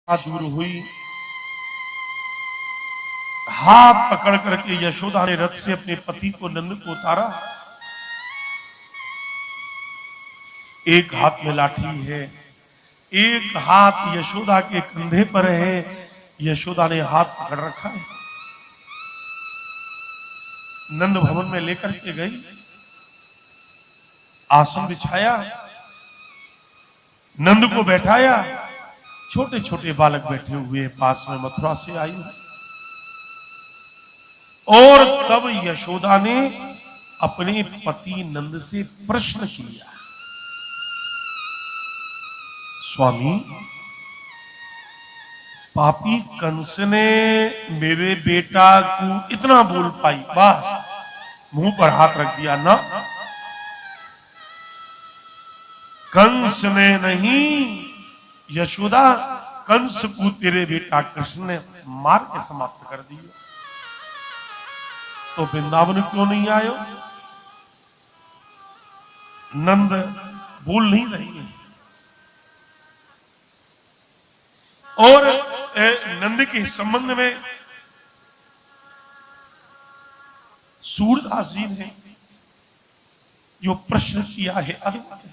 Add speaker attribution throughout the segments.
Speaker 1: दूर हुई, हाथ पकड़ करके यशोदा ने रथ से अपने पति को नंद को उतारा। एक हाथ में लाठी है, एक हाथ यशोदा के कंधे पर है। यशोदा ने हाथ पकड़ रखा है। नंद भवन में लेकर के गई, आसन बिछाया, नंद को बैठाया। छोटे छोटे बालक बैठे हुए पास में, मथुरा से आई। और तब यशोदा ने अपने पति नंद से प्रश्न किया, स्वामी, पापी कंस ने मेरे बेटा को इतना बोल पाई, बस मुंह पर हाथ रख दिया ना। कंस ने नहीं, यशोदा, कंस को तेरे बेटा कृष्ण ने मार के समाप्त कर दिया, तो वृंदावन क्यों नहीं आयो? नंद बोल नहीं रही है। और नंद के संबंध में सूरदास जी ने जो प्रश्न किया है अद्भुत है।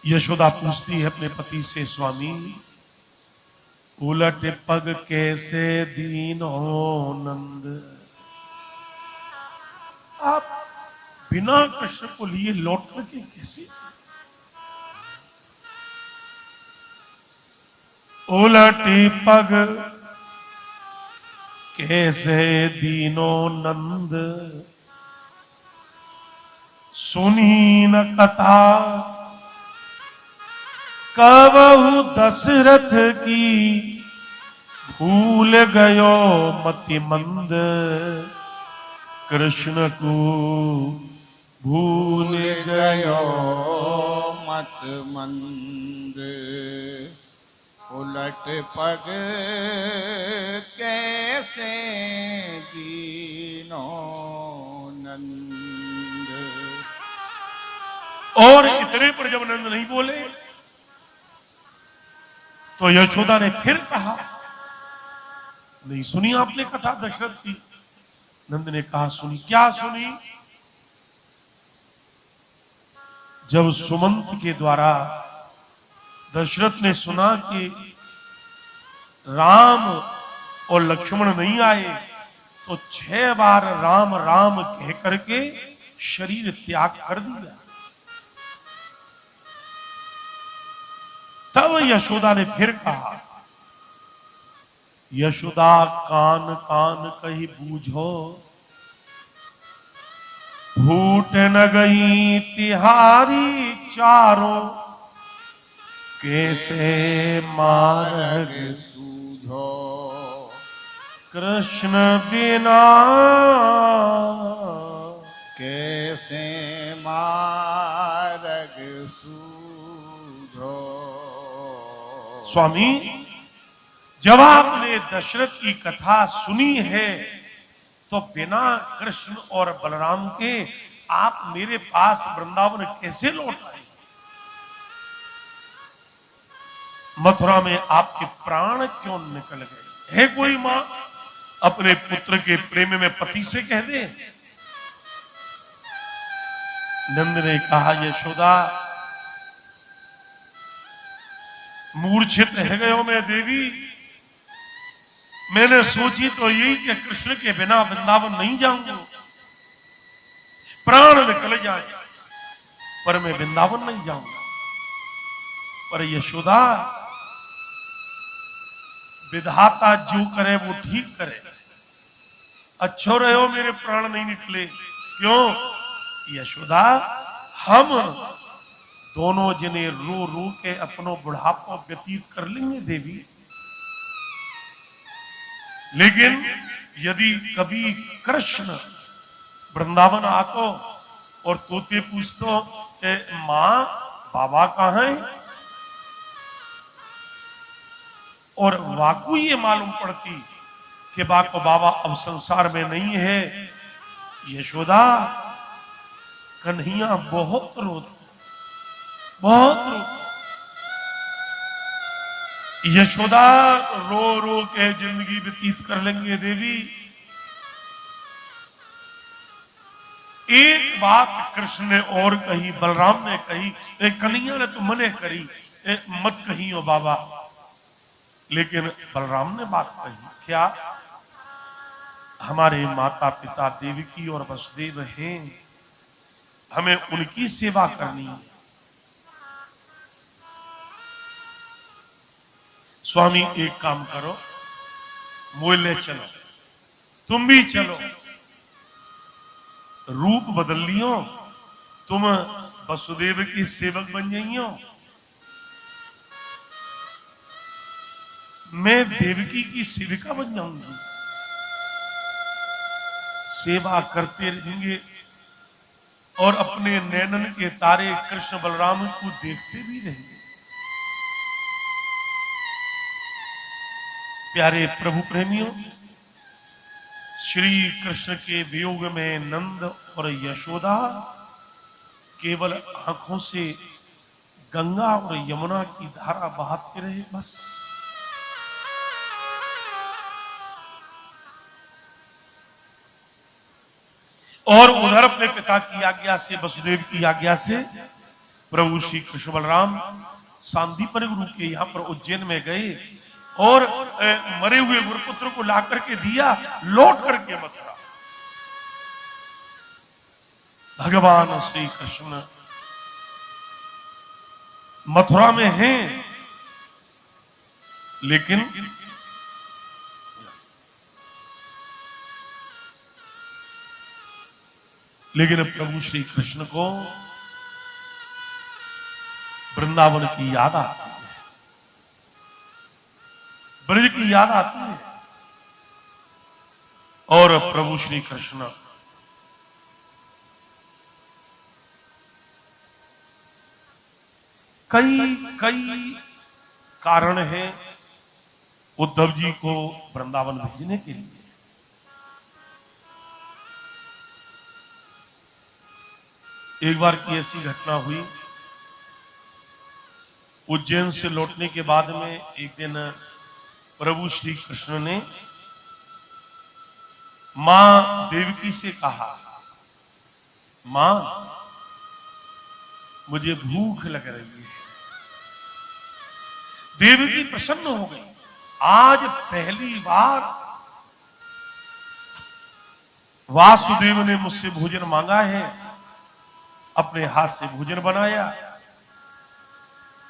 Speaker 1: यशोदा पूछती है अपने पति से, स्वामी, उलट पग कैसे दीन हो नंद, आप बिना कृष्ण को लिए लौट करके कैसे? उलट पग कैसे दीनो नंद, सुनी न कथा कबहु दशरथ की, भूल गयो मति मंद, कृष्ण को भूल गयो
Speaker 2: मत मंद। उलट पग कैसे दीनो नंद।
Speaker 1: और इतने पर जब नंद नहीं बोले तो यशोदा ने फिर कहा, नहीं सुनी आपने कथा दशरथ की? नंद ने कहा, सुनी। क्या सुनी? जब सुमंत के द्वारा दशरथ ने सुना कि राम और लक्ष्मण नहीं आए, तो 6 बार राम राम कह करके शरीर त्याग कर दिया। तब यशोदा ने फिर कहा, यशोदा कान कान कही बूझो, फूट न गई तिहारी चारों, कैसे मार्ग
Speaker 2: सूझो।
Speaker 1: कृष्ण बिना,
Speaker 2: कैसे मार्ग सूझो।
Speaker 1: स्वामी, जब आपने दशरथ की कथा सुनी है तो बिना कृष्ण और बलराम के आप मेरे पास वृंदावन कैसे लौट आए? मथुरा में आपके प्राण क्यों निकल गए? है कोई मां अपने पुत्र के प्रेम में पति से कह दे? नंद ने कहा, यशोदा, मूर्छित रह गयो मैं देवी। मैंने सोची तो यही कि कृष्ण के बिना वृंदावन नहीं जाऊंगा, प्राण निकल जाए, पर मैं वृंदावन नहीं जाऊंगा। पर यशोदा, विधाता जो करे वो ठीक करे। अच्छो रहो मेरे प्राण नहीं निकले। क्यों? यशोदा, हम दोनों जने रो रो के अपनो बुढ़ापा व्यतीत कर लेंगे देवी, लेकिन यदि कभी कृष्ण वृंदावन आतो और तोते पूछतो, मां बाबा कहां है, और वाकु ये मालूम पड़ती कि बाबा अब संसार में नहीं है, यशोदा, कन्हैया बहुत बहुत रो। यशोदा रो रो के जिंदगी व्यतीत कर लेंगे देवी। एक बात कृष्ण ने और कही, बलराम ने कही, कन्हैया ने तो मने करी, मत कही हो बाबा। लेकिन बलराम ने बात कही, क्या? हमारे माता पिता देवकी और वसुदेव हैं, हमें उनकी सेवा करनी है। स्वामी एक काम करो, मोले चलो, तुम भी चलो, रूप बदल लियो, तुम वसुदेव की सेवक बन जाइयो, मैं देवकी की सेविका बन जाऊंगी, सेवा करते रहेंगे और अपने नैनन के तारे कृष्ण बलराम को देखते भी रहेंगे। प्यारे प्रभु प्रेमियों, श्री कृष्ण के वियोग में नंद और यशोदा केवल आंखों से गंगा और यमुना की धारा बहाते रहे, बस। और उधर अपने पिता की आज्ञा से, वसुदेव की आज्ञा से प्रभु श्री कृष्ण बलराम सांदीपनि गुरु के यहाँ पर उज्जैन में गए और मरे हुए गुरुपुत्र को ला करके दिया, लौट करके मथुरा। भगवान श्री कृष्ण मथुरा में हैं, लेकिन प्रभु श्री कृष्ण को वृंदावन की याद आती है, ब्रज की याद आती है। और प्रभु श्री कृष्ण कई कारण हैं उद्धव जी को वृंदावन भेजने के लिए। एक बार की ऐसी घटना हुई, उज्जैन से लौटने के बाद में एक दिन प्रभु श्री कृष्ण ने मां देवकी से कहा, मां मुझे भूख लग रही है। देवकी प्रसन्न हो गई, आज पहली बार वासुदेव ने मुझसे भोजन मांगा है। अपने हाथ से भोजन बनाया,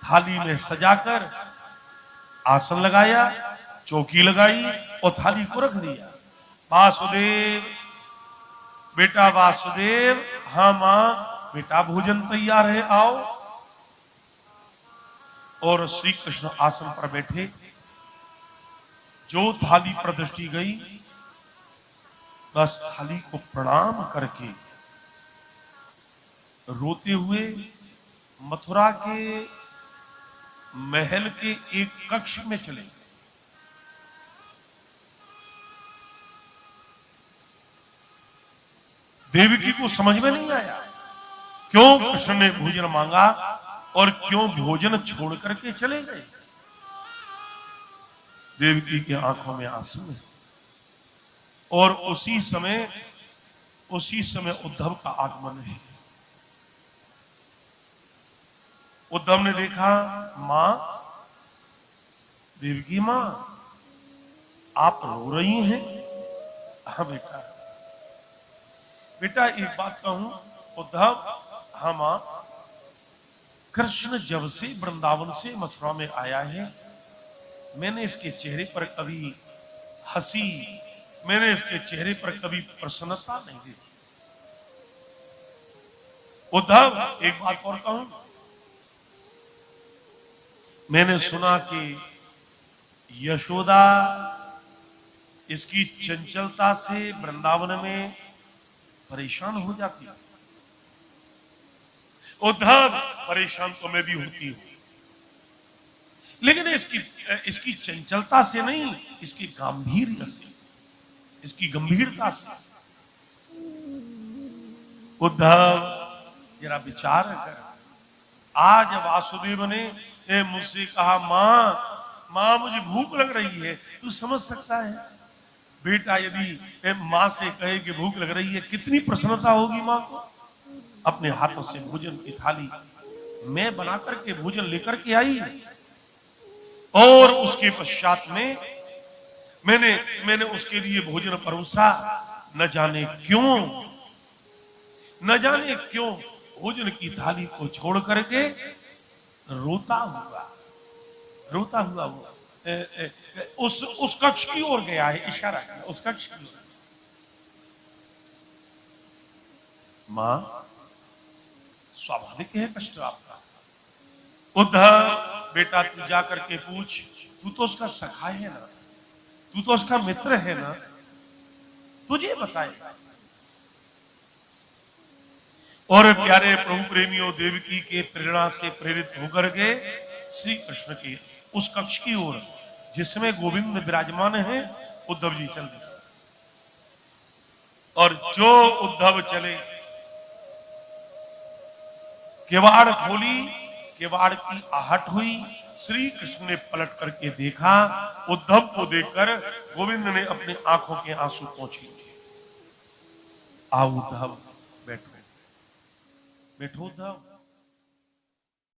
Speaker 1: थाली में सजाकर आसन लगाया, चौकी लगाई और थाली को रख दिया। वासुदेव, बेटा वासुदेव, हाँ मां, बेटा भोजन तैयार है, आओ। और श्री कृष्ण आसन पर बैठे, जो थाली पर दृष्टि गई, बस थाली को प्रणाम करके रोते हुए मथुरा के महल के एक कक्ष में चले गए। देवकी को समझ में नहीं आया क्यों कृष्ण ने भोजन मांगा और क्यों भोजन छोड़ करके चले गए। देवकी की आंखों में आंसू है। और उसी समय उद्धव का आगमन है। उद्धव ने देखा, मां, देवकी मां, आप रो रही हैं? हाँ बेटा। बेटा एक बात कहूं उद्धव, हाँ मां, कृष्ण जब से वृंदावन से मथुरा में आया है, मैंने इसके चेहरे पर कभी हंसी, मैंने इसके चेहरे पर कभी प्रसन्नता नहीं देखी। उद्धव एक बात और कहूं, मैंने सुना कि यशोदा इसकी चंचलता से वृंदावन में परेशान हो जाती है। उद्धव, परेशान तो मैं भी होती हूं, लेकिन इसकी चंचलता से नहीं, इसकी गांभीर्य से, इसकी गंभीरता से। उद्धव, जरा विचार कर। आज वासुदेव ने मुझसे कहा, माँ मुझे भूख लग रही है। तू समझ सकता है बेटा यदि माँ से कहे कि भूख लग रही है, कितनी प्रसन्नता होगी माँ को। अपने हाथों से भोजन की थाली मैं बना करके भोजन लेकर के आई, और उसके पश्चात में मैंने उसके लिए भोजन परोसा। न जाने क्यों भोजन की थाली को छोड़ करके रोता हुआ वो उस कक्ष की ओर गया है, इशारा किया उस कक्ष की ओर। मां, स्वाभाविक है कष्ट आपका। उद्धव बेटा तू जा करके पूछ, तू तो उसका सखा है ना, तू तो उसका मित्र है ना, तुझे बताएगा। और प्यारे प्रभु प्रेमियों, देवकी के प्रेरणा से प्रेरित होकर के श्री कृष्ण के उस कक्ष की ओर जिसमें गोविंद विराजमान है, उद्धव जी चल दिए। और जो उद्धव चले, किवाड़ खोली, किवाड़ की आहट हुई, श्री कृष्ण ने पलट करके देखा। उद्धव को देखकर गोविंद ने अपनी आंखों के आंसू पोंछे। आओ उद्धव, बैठो उद्धव।